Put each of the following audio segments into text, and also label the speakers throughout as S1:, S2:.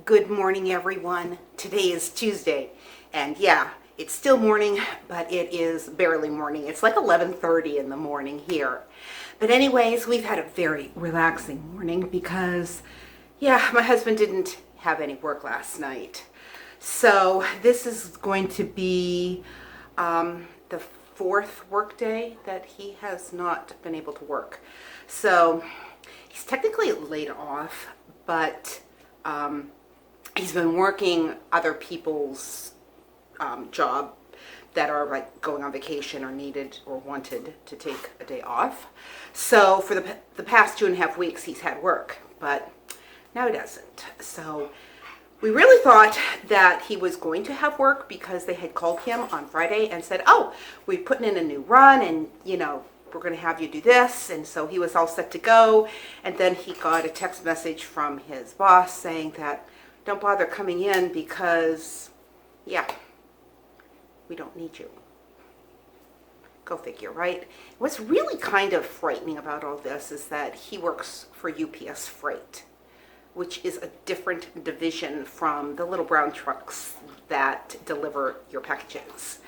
S1: Good morning, everyone. Today is Tuesday, and yeah, it's still morning, but it is barely morning. It's like 11:30 in the morning here. But anyways, we've had a very relaxing morning because, yeah, my husband didn't have any work last night. So this is going to be the fourth work day that he has not been able to work. So he's technically laid off, but he's been working other people's job that are like going on vacation or needed or wanted to take a day off. So for the past 2.5 weeks, he's had work, but now he doesn't. So we really thought that he was going to have work because they had called him on Friday and said, oh, we're putting in a new run and, we're going to have you do this. And so he was all set to go. And then he got a text message from his boss saying that don't bother coming in because, yeah, we don't need you. Go figure, right? What's really kind of frightening about all this is that he works for UPS Freight, which is a different division from the little brown trucks that deliver your packages.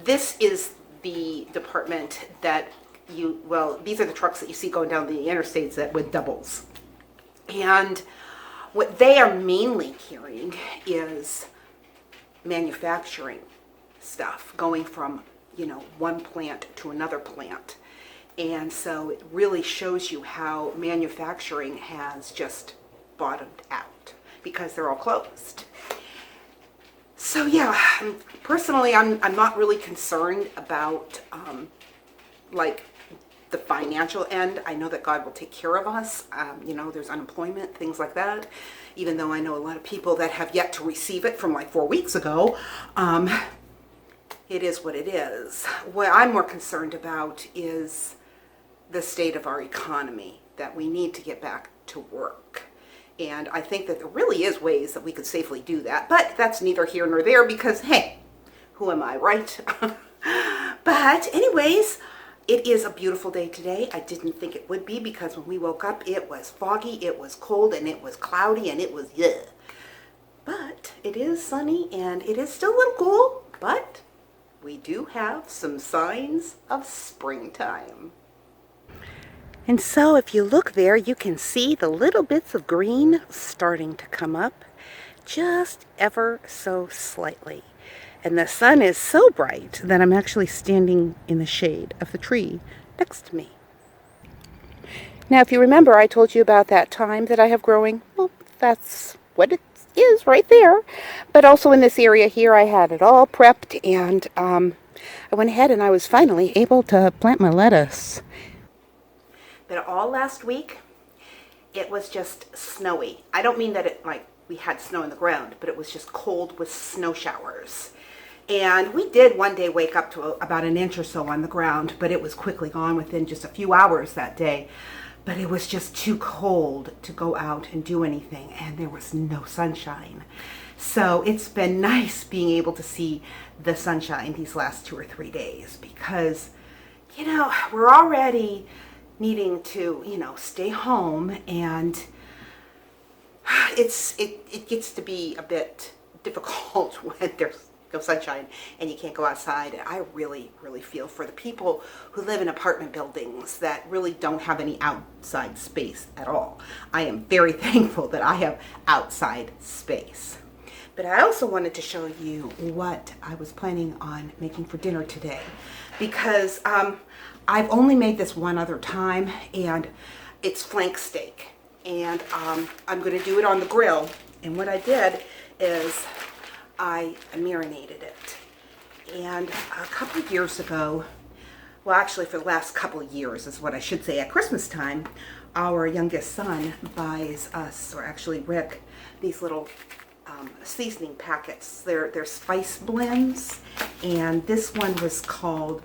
S1: This is the department that these are the trucks that you see going down the interstates that with doubles. And what they are mainly carrying is manufacturing stuff going from, one plant to another plant. And so it really shows you how manufacturing has just bottomed out because they're all closed. So yeah, personally, I'm not really concerned about the financial end. I know that God will take care of us. There's unemployment, things like that. Even though I know a lot of people that have yet to receive it from like 4 weeks ago, it is what it is. What I'm more concerned about is the state of our economy, that we need to get back to work. And I think that there really is ways that we could safely do that, but that's neither here nor there because, hey, who am I, right? But anyways, it is a beautiful day today. I didn't think it would be because when we woke up, it was foggy, it was cold, and it was cloudy, and it was yuck. But it is sunny, and it is still a little cool, but we do have some signs of springtime. And so if you look there, you can see the little bits of green starting to come up just ever so slightly. And the sun is so bright that I'm actually standing in the shade of the tree next to me. Now, if you remember, I told you about that thyme that I have growing. Well, that's what it is right there. But also in this area here, I had it all prepped, and I went ahead and I was finally able to plant my lettuce. But all last week, it was just snowy. I don't mean that we had snow in the ground, but it was just cold with snow showers. And we did one day wake up to about an inch or so on the ground, but it was quickly gone within just a few hours that day. But it was just too cold to go out and do anything, and there was no sunshine. So it's been nice being able to see the sunshine these last 2 or 3 days because, we're already needing to, stay home, and it gets to be a bit difficult when there's no sunshine and you can't go outside. And I really, really feel for the people who live in apartment buildings that really don't have any outside space at all. I am very thankful that I have outside space. But I also wanted to show you what I was planning on making for dinner today because I've only made this one other time, and it's flank steak. And I'm going to do it on the grill. And what I did is I marinated it. And a couple of years ago, well, actually for the last couple of years is what I should say, at Christmas time, our youngest son buys us, or actually Rick, these little seasoning packets. They're spice blends. And this one was called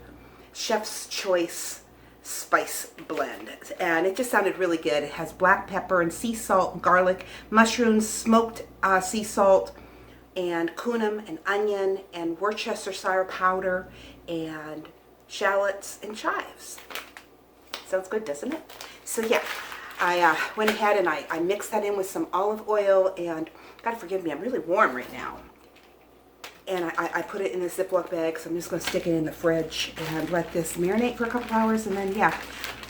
S1: Chef's Choice Spice Blend, and it just sounded really good. It has black pepper and sea salt, garlic, mushrooms, smoked sea salt, and cumin and onion and Worcestershire powder and shallots and chives. Sounds good, doesn't it? So yeah, I went ahead and I mixed that in with some olive oil and gotta forgive me, I'm really warm right now. And I put it in a Ziploc bag, so I'm just gonna stick it in the fridge and let this marinate for a couple hours, and then yeah,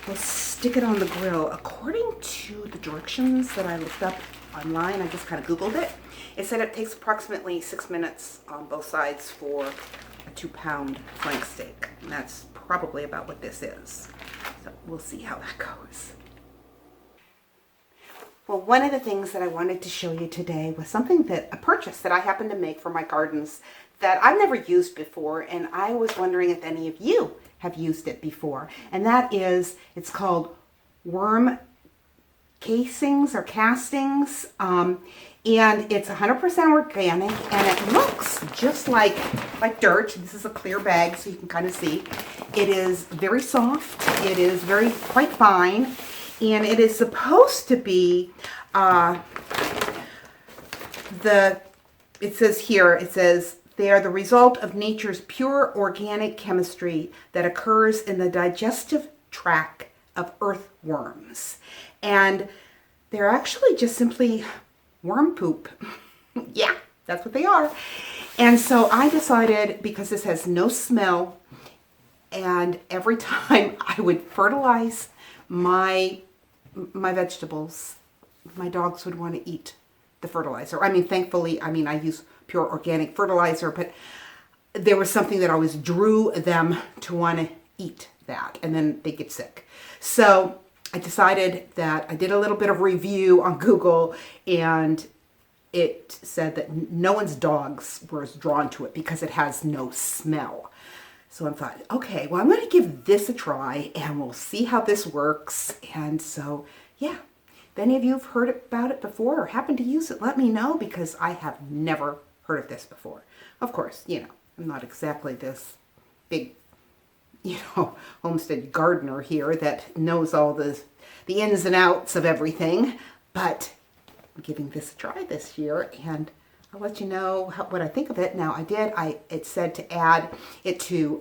S1: we'll stick it on the grill. According to the directions that I looked up online, I just kind of Googled it. It said it takes approximately 6 minutes on both sides for a 2-pound flank steak. And that's probably about what this is. So we'll see how that goes. Well, one of the things that I wanted to show you today was a purchase that I happened to make for my gardens that I've never used before, and I was wondering if any of you have used it before. And that is, it's called worm casings or castings, and it's 100% organic, and it looks just like dirt. This is a clear bag, so you can kind of see. It is very soft. It is quite fine. And it is supposed to be, it says, they are the result of nature's pure organic chemistry that occurs in the digestive tract of earthworms. And they're actually just simply worm poop. Yeah, that's what they are. And so I decided, because this has no smell, and every time I would fertilize my vegetables, my dogs would want to eat the fertilizer. I mean, thankfully, I use pure organic fertilizer, but there was something that always drew them to want to eat that, and then they get sick. So I decided that I did a little bit of review on Google, and it said that no one's dogs were drawn to it because it has no smell. So I thought, okay, well, I'm going to give this a try, and we'll see how this works. And so, yeah, if any of you have heard about it before or happen to use it, let me know, because I have never heard of this before. Of course, I'm not exactly this big, homestead gardener here that knows all the ins and outs of everything, but I'm giving this a try this year, and I'll let you know what I think of it. Now, it said to add it to,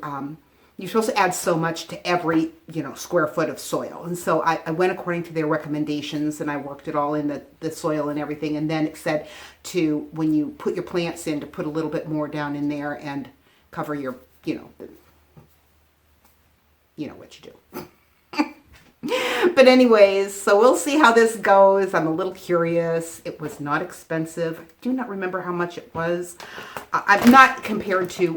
S1: you're supposed to add so much to every, square foot of soil. And so I went according to their recommendations, and I worked it all in the soil and everything. And then it said to, when you put your plants in, to put a little bit more down in there and cover your, what you do. But anyways, so we'll see how this goes. I'm a little curious. It was not expensive. I do not remember how much it was. I'm not compared to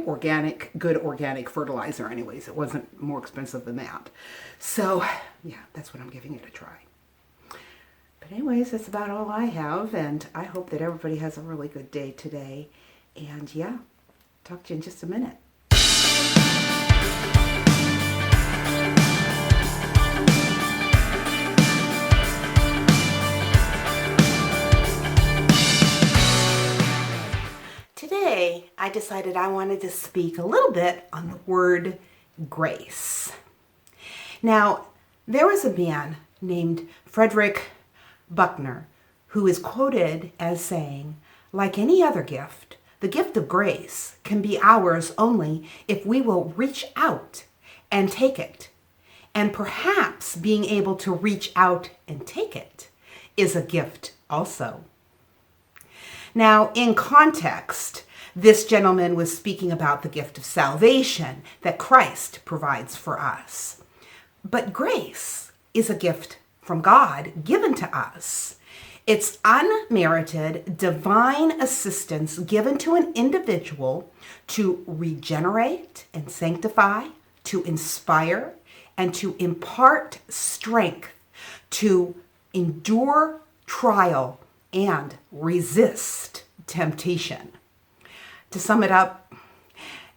S1: good organic fertilizer anyways. It wasn't more expensive than that. So yeah, that's what I'm giving it a try. But anyways, that's about all I have. And I hope that everybody has a really good day today. And yeah, talk to you in just a minute. Today, I decided I wanted to speak a little bit on the word grace. Now, there was a man named Frederick Buechner who is quoted as saying, like any other gift, the gift of grace can be ours only if we will reach out and take it. And perhaps being able to reach out and take it is a gift also. Now, in context, this gentleman was speaking about the gift of salvation that Christ provides for us. But grace is a gift from God given to us. It's unmerited divine assistance given to an individual to regenerate and sanctify, to inspire, and to impart strength to endure trial and resist temptation. To sum it up,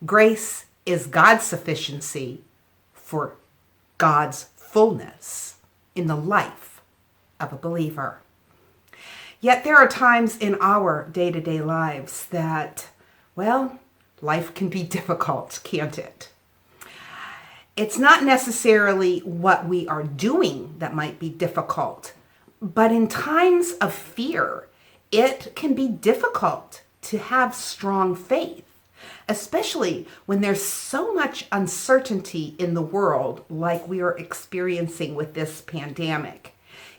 S1: grace is God's sufficiency for God's fullness in the life of a believer. Yet there are times in our day-to-day lives that, life can be difficult, can't it? It's not necessarily what we are doing that might be difficult, but in times of fear, it can be difficult to have strong faith, especially when there's so much uncertainty in the world like we are experiencing with this pandemic.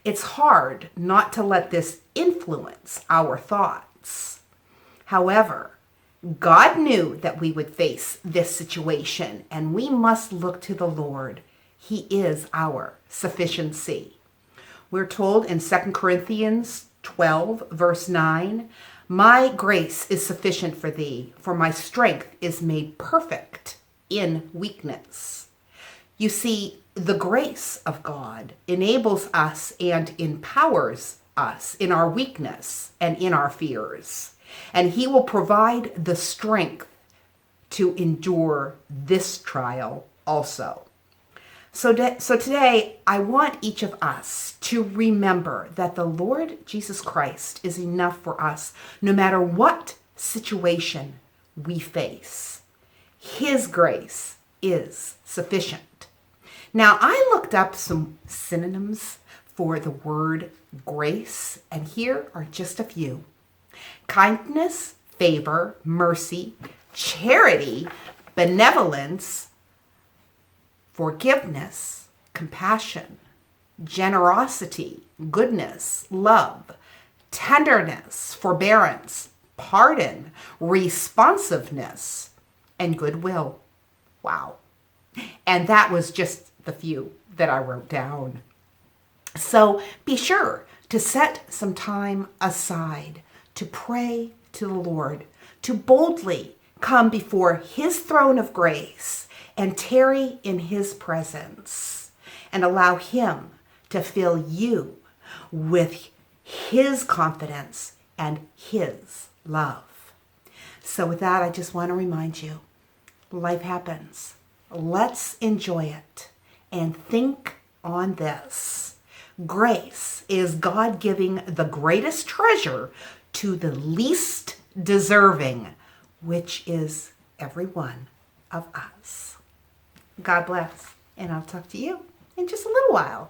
S1: It's hard not to let this influence our thoughts. moments. However, God knew that we would face this situation, and we must look to the Lord. He is our sufficiency. We're told in 2 Corinthians 12, verse 9, "My grace is sufficient for thee, for my strength is made perfect in weakness." You see, the grace of God enables us and empowers us in our weakness and in our fears. And He will provide the strength to endure this trial also. So today, I want each of us to remember that the Lord Jesus Christ is enough for us no matter what situation we face. His grace is sufficient. Now, I looked up some synonyms for the word grace, and here are just a few. Kindness, favor, mercy, charity, benevolence, forgiveness, compassion, generosity, goodness, love, tenderness, forbearance, pardon, responsiveness, and goodwill. Wow. And that was just the few that I wrote down. So be sure to set some time aside to pray to the Lord, to boldly come before His throne of grace and tarry in His presence, and allow Him to fill you with His confidence and His love. So with that, I just want to remind you, life happens. Let's enjoy it and think on this. Grace is God giving the greatest treasure to the least deserving, which is every one of us. God bless, and I'll talk to you in just a little while.